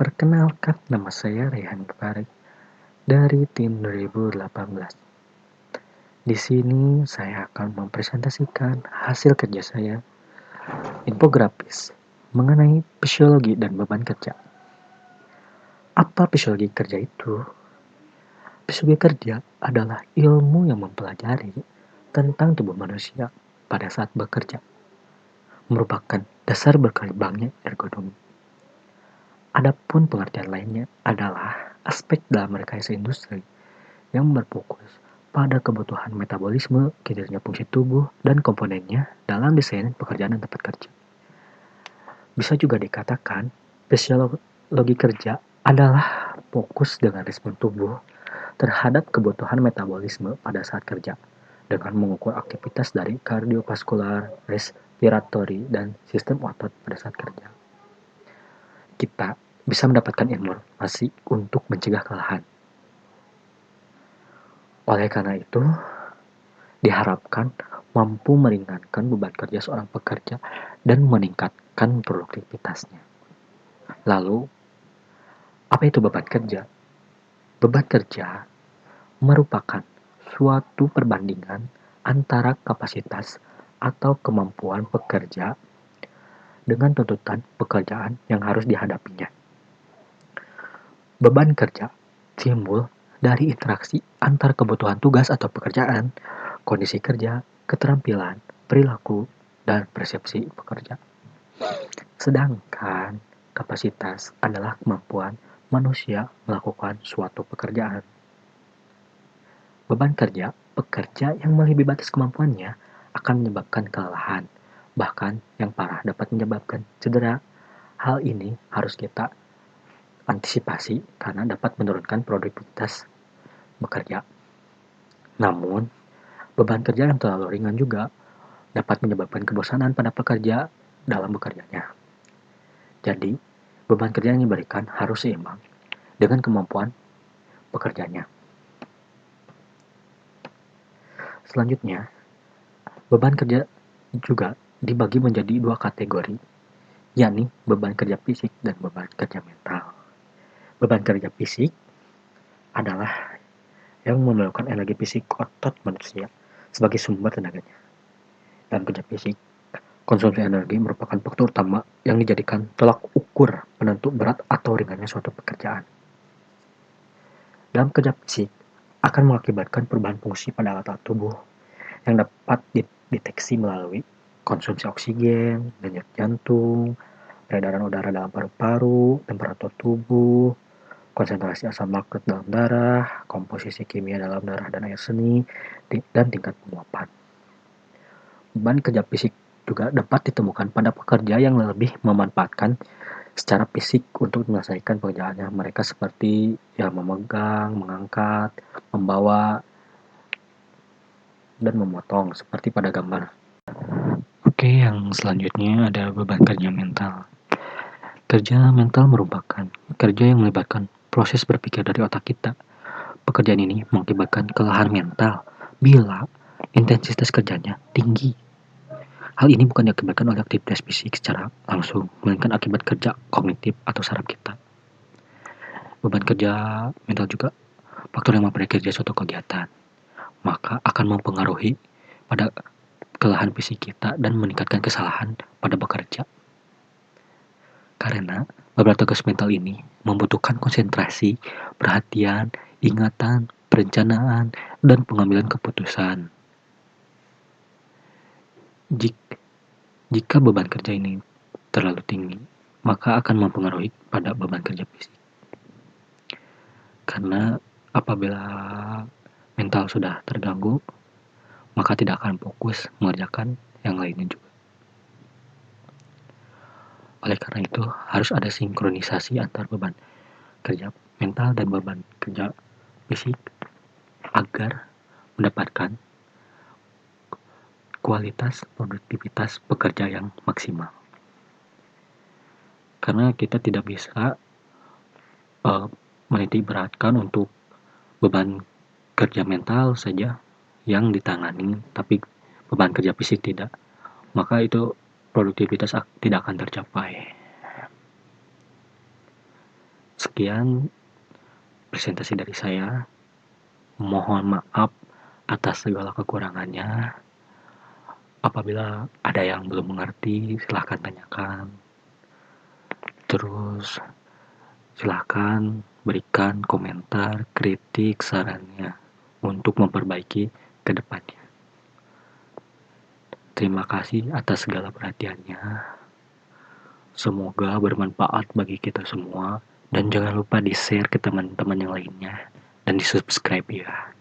Perkenalkan, nama saya Rehan Farid dari tim 2018. Di sini saya akan mempresentasikan hasil kerja saya, infografis, mengenai fisiologi dan beban kerja. Apa fisiologi kerja itu? Fisiologi kerja adalah ilmu yang mempelajari tentang tubuh manusia pada saat bekerja, merupakan dasar berkembangnya ergonomi. Adapun pengertian lainnya adalah aspek dalam rekayasa industri yang berfokus pada kebutuhan metabolisme, kinerja fungsi tubuh, dan komponennya dalam desain pekerjaan dan tempat kerja. Bisa juga dikatakan, fisiologi kerja adalah fokus dengan respon tubuh terhadap kebutuhan metabolisme pada saat kerja, dengan mengukur aktivitas dari kardiovaskular, respiratori, dan sistem otot pada saat kerja. Kita bisa mendapatkan informasi untuk mencegah kelelahan. Oleh karena itu, diharapkan mampu meringankan beban kerja seorang pekerja dan meningkatkan produktivitasnya. Lalu, apa itu beban kerja? Beban kerja merupakan suatu perbandingan antara kapasitas atau kemampuan pekerja dengan tuntutan pekerjaan yang harus dihadapinya. Beban kerja timbul dari interaksi antar kebutuhan tugas atau pekerjaan, kondisi kerja, keterampilan, perilaku, dan persepsi pekerja. Sedangkan kapasitas adalah kemampuan manusia melakukan suatu pekerjaan. Beban kerja pekerja yang melebihi batas kemampuannya akan menyebabkan kelelahan, bahkan yang parah dapat menyebabkan cedera. Hal ini harus kita antisipasi karena dapat menurunkan produktivitas bekerja. Namun, beban kerja yang terlalu ringan juga dapat menyebabkan kebosanan pada pekerja dalam bekerjanya. Jadi, beban kerja yang diberikan harus seimbang dengan kemampuan pekerjanya. Selanjutnya, beban kerja juga dibagi menjadi dua kategori, yakni beban kerja fisik dan beban kerja mental. Beban kerja fisik adalah yang memerlukan energi fisik otot manusia sebagai sumber tenaganya. Dalam kerja fisik, konsumsi energi merupakan faktor utama yang dijadikan tolak ukur penentu berat atau ringannya suatu pekerjaan. Dalam kerja fisik akan mengakibatkan perubahan fungsi pada alat-alat tubuh yang dapat dideteksi melalui konsumsi oksigen, denyut jantung, peredaran udara dalam paru-paru, temperatur tubuh, konsentrasi asam laktat dalam darah, komposisi kimia dalam darah dan air seni, dan tingkat penguapan. Beban kerja fisik juga dapat ditemukan pada pekerja yang lebih memanfaatkan secara fisik untuk menyelesaikan pekerjaannya. Mereka seperti memegang, mengangkat, membawa, dan memotong seperti pada gambar. Oke, yang selanjutnya ada beban kerja mental. Kerja mental merupakan kerja yang melibatkan proses berpikir dari otak kita. Pekerjaan ini mengakibatkan kelelahan mental bila intensitas kerjanya tinggi. Hal ini bukan diakibatkan oleh aktivitas fisik secara langsung, melainkan akibat kerja kognitif atau saraf kita. Beban kerja mental juga faktor yang mempengaruhi kerja suatu kegiatan, maka akan mempengaruhi pada kelelahan fisik kita dan meningkatkan kesalahan pada bekerja. Karena beberapa tugas mental ini membutuhkan konsentrasi, perhatian, ingatan, perencanaan, dan pengambilan keputusan. Jika beban kerja ini terlalu tinggi, maka akan mempengaruhi pada beban kerja fisik. Karena apabila mental sudah terganggu, maka tidak akan fokus mengerjakan yang lainnya juga. Oleh karena itu, harus ada sinkronisasi antar beban kerja mental dan beban kerja fisik agar mendapatkan kualitas produktivitas pekerja yang maksimal. Karena kita tidak bisa menitik beratkan untuk beban kerja mental saja yang ditangani, tapi beban kerja fisik tidak. Maka itu produktivitas tidak akan tercapai. Sekian presentasi dari saya. Mohon maaf atas segala kekurangannya. Apabila ada yang belum mengerti, silahkan tanyakan. Terus silahkan berikan komentar, kritik, sarannya untuk memperbaiki ke depannya. Terima kasih atas segala perhatiannya. Semoga bermanfaat bagi kita semua. Dan jangan lupa di-share ke teman-teman yang lainnya. Dan di-subscribe ya.